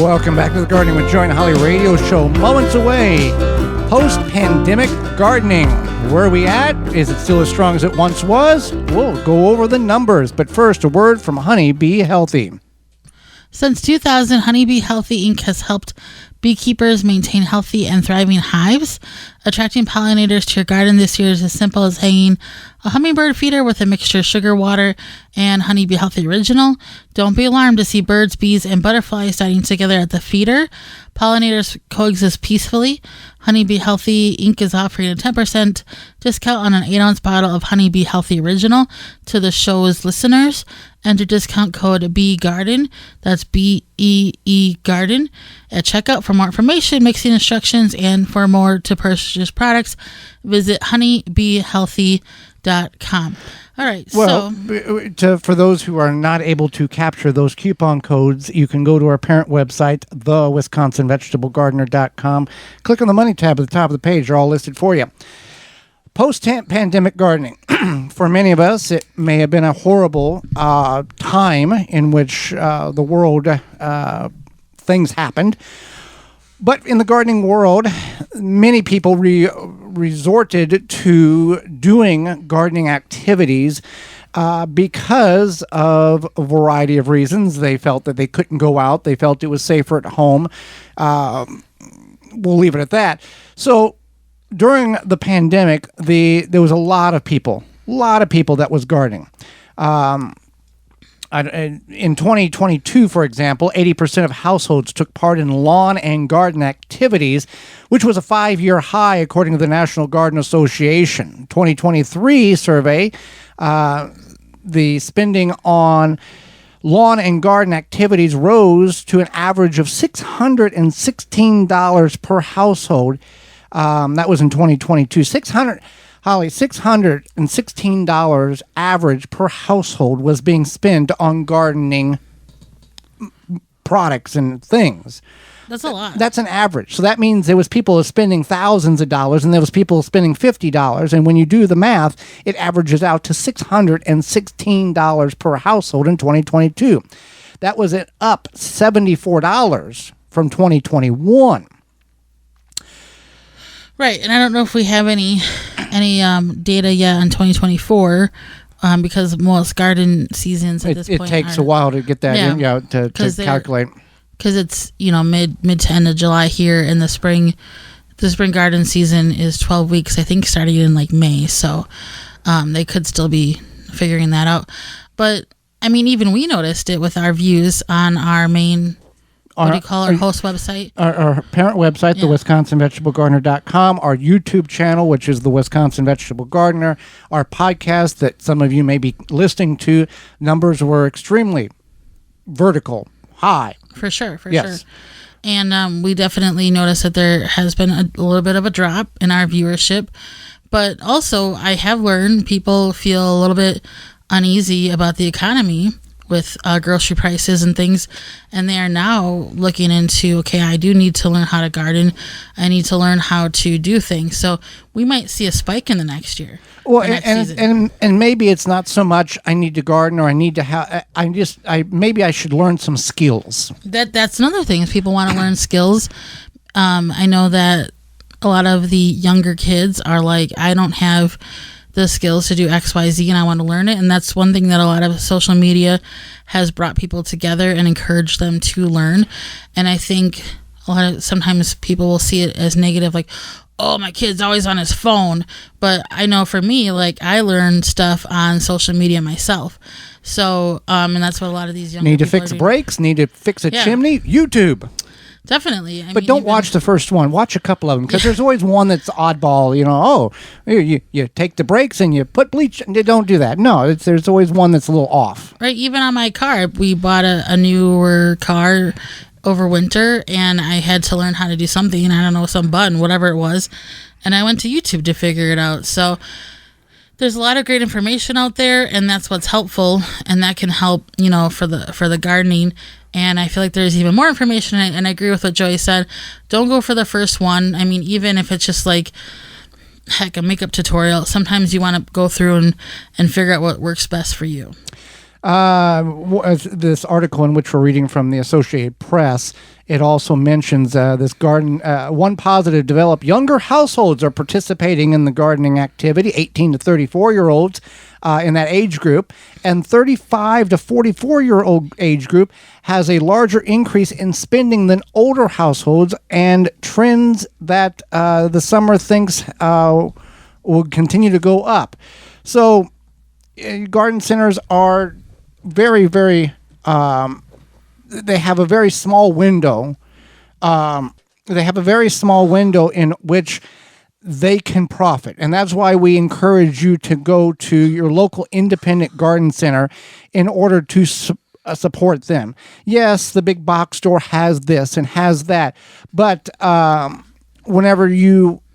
Welcome back to the Gardening with Joy and Holly radio show. Moments away, post-pandemic gardening. Where are we at? Is it still as strong as it once was? We'll go over the numbers. But first, a word from Honey Bee Healthy. Since 2000, Honey Bee Healthy Inc. has helped beekeepers maintain healthy and thriving hives. Attracting pollinators to your garden this year is as simple as hanging a hummingbird feeder with a mixture of sugar, water, and Honey Bee Healthy Original. Don't be alarmed to see birds, bees, and butterflies dining together at the feeder. Pollinators coexist peacefully. Honey Bee Healthy Inc. is offering a 10% discount on an 8-ounce bottle of Honey Bee Healthy Original to the show's listeners. Enter discount code BEEGARDEN, that's BEE Garden, at checkout. For more information, mixing instructions, and for more to purchase products, visit honeybeehealthy.com. All right. Well, for those who are not able to capture those coupon codes, you can go to our parent website, thewisconsinvegetablegardener.com. Click on the money tab at the top of the page. They're all listed for you. Post-pandemic gardening. For many of us, it may have been a horrible time in which the world, things happened. But in the gardening world, many people resorted to doing gardening activities because of a variety of reasons. They felt that they couldn't go out. They felt it was safer at home. We'll leave it at that. So during the pandemic, there was a lot of people that was gardening. In 2022, for example, 80% of households took part in lawn and garden activities, which was a 5-year high according to the National Garden Association. 2023 survey, the spending on lawn and garden activities rose to an average of $616 per household. That was in 2022. $616 average per household was being spent on gardening products and things. That's a lot. That's an average. So that means there was people spending thousands of dollars and there was people spending $50. And when you do the math, it averages out to $616 per household in 2022. That was up $74 from 2021. Right, and I don't know if we have any data yet on 2024 because most garden seasons at this point it takes a while to get that in, to calculate. Because it's mid to end of July here, and the spring garden season is 12 weeks. I think starting in like May, so they could still be figuring that out. But I mean, even we noticed it with our views on our main. What do you call our host website? Our parent website, the WisconsinVegetableGardener.com, our YouTube channel, which is the Wisconsin Vegetable Gardener, our podcast that some of you may be listening to. Numbers were extremely vertical, high. For sure. And we definitely noticed that there has been a little bit of a drop in our viewership. But also, I have learned people feel a little bit uneasy about the economy with grocery prices and things, and they are now looking into, okay, I do need to learn how to garden. I need to learn how to do things. So we might see a spike in the next year. Well, and maybe it's not so much I need to garden or I need to have. Maybe I should learn some skills. That's another thing is people want to learn skills. I know that a lot of the younger kids are like, I don't have the skills to do XYZ and I want to learn it. And that's one thing that a lot of social media has brought people together and encouraged them to learn. And I think sometimes people will see it as negative, like, oh, my kid's always on his phone. But I know for me, like, I learned stuff on social media myself. So, and that's what a lot of these young people need to fix brakes, need to fix a chimney, YouTube. Definitely. But don't watch the first one. Watch a couple of them because there's always one that's oddball. You take the brakes and you put bleach. Don't do that. No, there's always one that's a little off. Right. Even on my car, we bought a newer car over winter and I had to learn how to do something. I don't know, some button, whatever it was. And I went to YouTube to figure it out. So there's a lot of great information out there and that's what's helpful. And that can help, for the gardening. And I feel like there's even more information, and I agree with what Joey said. Don't go for the first one. I mean, even if it's just like, heck, a makeup tutorial, sometimes you want to go through and figure out what works best for you. This article in which we're reading from the Associated Press, it also mentions this garden. One positive developed: younger households are participating in the gardening activity, 18 to 34-year-olds in that age group, and 35 to 44-year-old age group has a larger increase in spending than older households, and trends that the summer thinks will continue to go up. So garden centers are very, very, they have a very small window. They have a very small window in which they can profit. And that's why we encourage you to go to your local independent garden center in order to support them. Yes, the big box store has this and has that, but whenever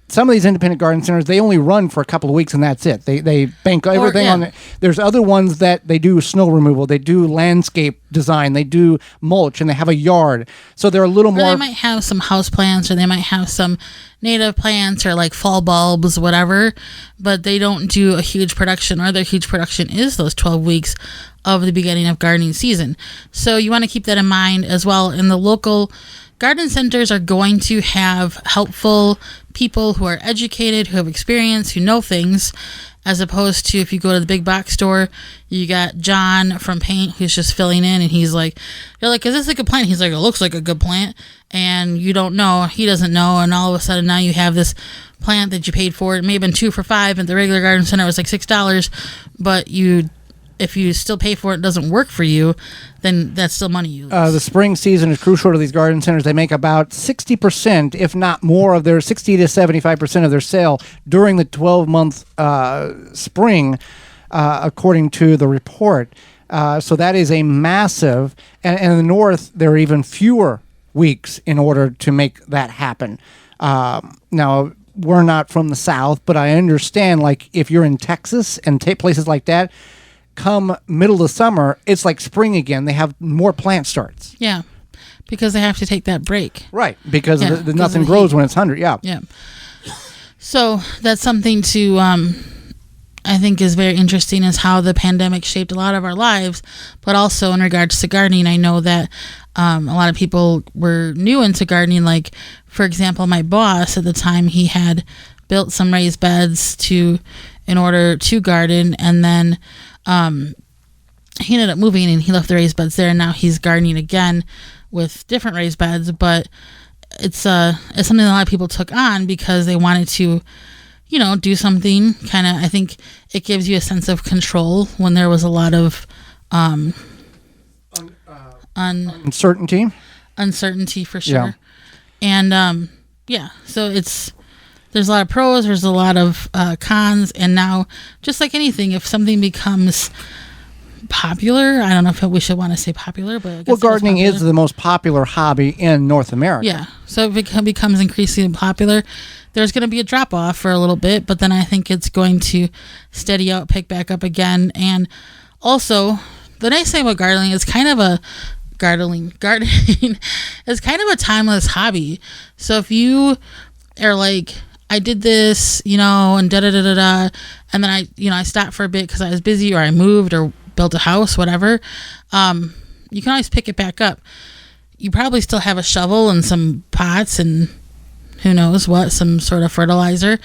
some of these independent garden centers, they only run for a couple of weeks and that's it. They bank everything on it. There's other ones that they do snow removal, they do landscape design, they do mulch, and they have a yard. So they're a little more. They might have some house plants, or they might have some native plants, or like fall bulbs, whatever. But they don't do a huge production, or their huge production is those 12 weeks of the beginning of gardening season. So you want to keep that in mind as well. In the local garden centers are going to have helpful people who are educated, who have experience, who know things, as opposed to if you go to the big box store, you got John from Paint who's just filling in, and he's like, you're like, is this a good plant? He's like, it looks like a good plant, and you don't know, he doesn't know, and all of a sudden now you have this plant that you paid for. It may have been $2 for $5 at the regular garden center, it was like $6, but if you still pay for it, it doesn't work for you, then that's still money you lose. The spring season is crucial to these garden centers. They make about 60%, if not more, of their 60 to 75% of their sale during the 12-month spring, according to the report. So that is a massive, and in the north, there are even fewer weeks in order to make that happen. Now, we're not from the south, but I understand, like, if you're in Texas and places like that, come middle of summer, it's like spring again. They have more plant starts. Yeah, because they have to take that break. Right, because nothing grows when it's 100. Yeah. Yeah. So that's something to, I think is very interesting, is how the pandemic shaped a lot of our lives, but also in regards to gardening. I know that a lot of people were new into gardening. Like, for example, my boss at the time, he had built some raised beds in order to garden, and then he ended up moving and he left the raised beds there, and now he's gardening again with different raised beds. But it's something that a lot of people took on because they wanted to, do something kind of. I think it gives you a sense of control when there was a lot of uncertainty for sure. Yeah. And so there's a lot of pros, there's a lot of cons, and now, just like anything, if something becomes popular, I don't know if we should want to say popular, but I guess gardening is the most popular hobby in North America. Yeah, so if it becomes increasingly popular, there's going to be a drop-off for a little bit, but then I think it's going to steady out, pick back up again. And also, the nice thing about gardening is gardening is kind of a timeless hobby. So if you are like, I did this, and da-da-da-da-da, and then I stopped for a bit because I was busy, or I moved, or built a house, whatever, you can always pick it back up. You probably still have a shovel and some pots and who knows what, some sort of fertilizer.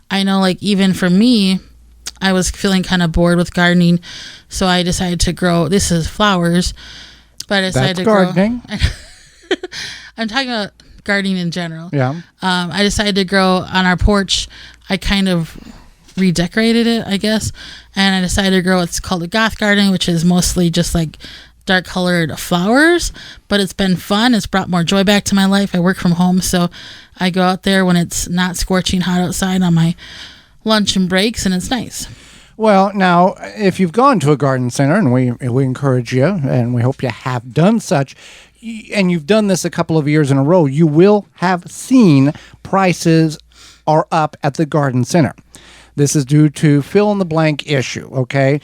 I know, like, even for me, I was feeling kind of bored with gardening, so I decided to grow, this is flowers, but I decided to gardening. Grow. I'm talking about gardening in general. Yeah. I decided to grow on our porch. I kind of redecorated it, I guess, and I decided to grow, it's called a goth garden, which is mostly just like dark colored flowers, but it's been fun. It's brought more joy back to my life. I work from home, so I go out there when it's not scorching hot outside on my lunch and breaks, and it's nice. Well, now, if you've gone to a garden center, and we encourage you, and we hope you have done such, and you've done this a couple of years in a row, you will have seen prices are up at the garden center. This is due to fill-in-the-blank issue, okay?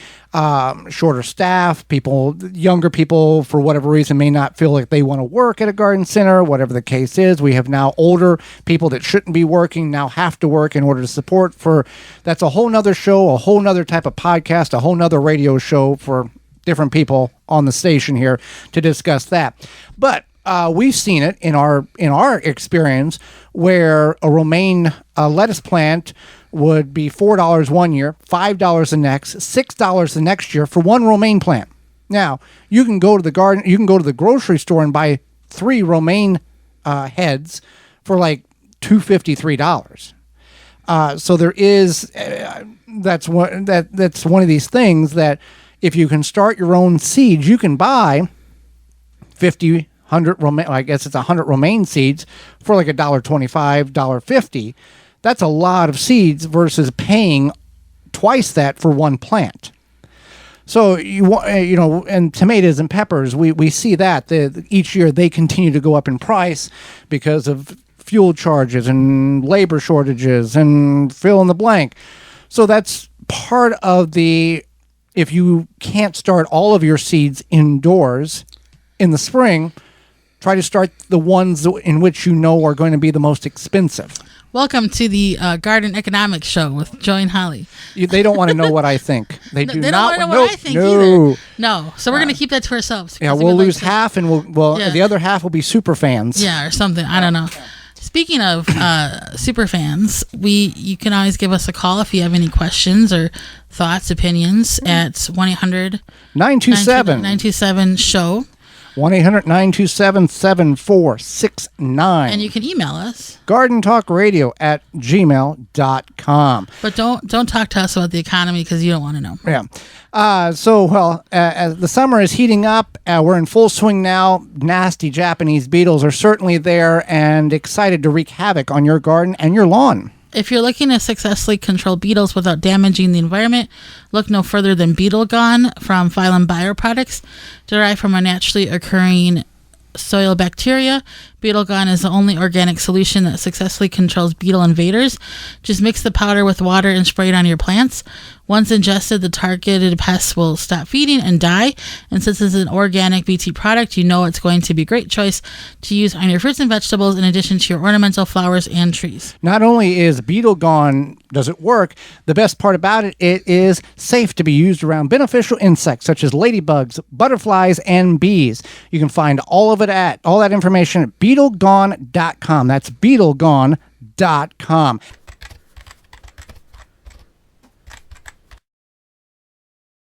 Shorter staff, younger people, for whatever reason, may not feel like they want to work at a garden center, whatever the case is. We have now older people that shouldn't be working now have to work in order to support that's a whole nother show, a whole nother type of podcast, a whole nother radio show for different people on the station here to discuss that. But we've seen it in our experience where a romaine lettuce plant would be $4 one year, $5 the next, $6 the next year for one romaine plant. Now, you can go to the grocery store and buy 3 romaine heads for like $253. So there is that's one of these things that if you can start your own seeds, you can buy 100 romaine. I guess it's 100 romaine seeds for like $1.25, $1.50. That's a lot of seeds versus paying twice that for one plant. So and tomatoes and peppers, we see that each year they continue to go up in price because of fuel charges and labor shortages and fill in the blank. So that's part of if you can't start all of your seeds indoors in the spring, try to start the ones in which you know are going to be the most expensive. Welcome to the Garden Economics Show with Joy and Holly. They don't want to know what I think. They do they not don't want to know what I think either. No, so we're going to keep that to ourselves. Yeah, we'll lose half, and the other half will be super fans. Yeah, or something. I don't know. Speaking of super fans, you can always give us a call if you have any questions or thoughts, opinions at 1-800-927-927-SHOW. 1-800-927-7469. And you can email us. GardenTalkRadio@gmail.com. But don't talk to us about the economy because you don't want to know. Yeah. As the summer is heating up, we're in full swing now. Nasty Japanese beetles are certainly there and excited to wreak havoc on your garden and your lawn. If you're looking to successfully control beetles without damaging the environment, look no further than Beetle Gone from Phylum Bioproducts. Derived from a naturally occurring soil bacteria, Beetle Gone is the only organic solution that successfully controls beetle invaders. Just mix the powder with water and spray it on your plants. Once ingested, the targeted pests will stop feeding and die. And since it's an organic BT product, you know it's going to be a great choice to use on your fruits and vegetables in addition to your ornamental flowers and trees. Not only is Beetle Gone, does it work, the best part about it is safe to be used around beneficial insects such as ladybugs, butterflies, and bees. You can find all that information at BeetleGone.com. That's BeetleGone.com.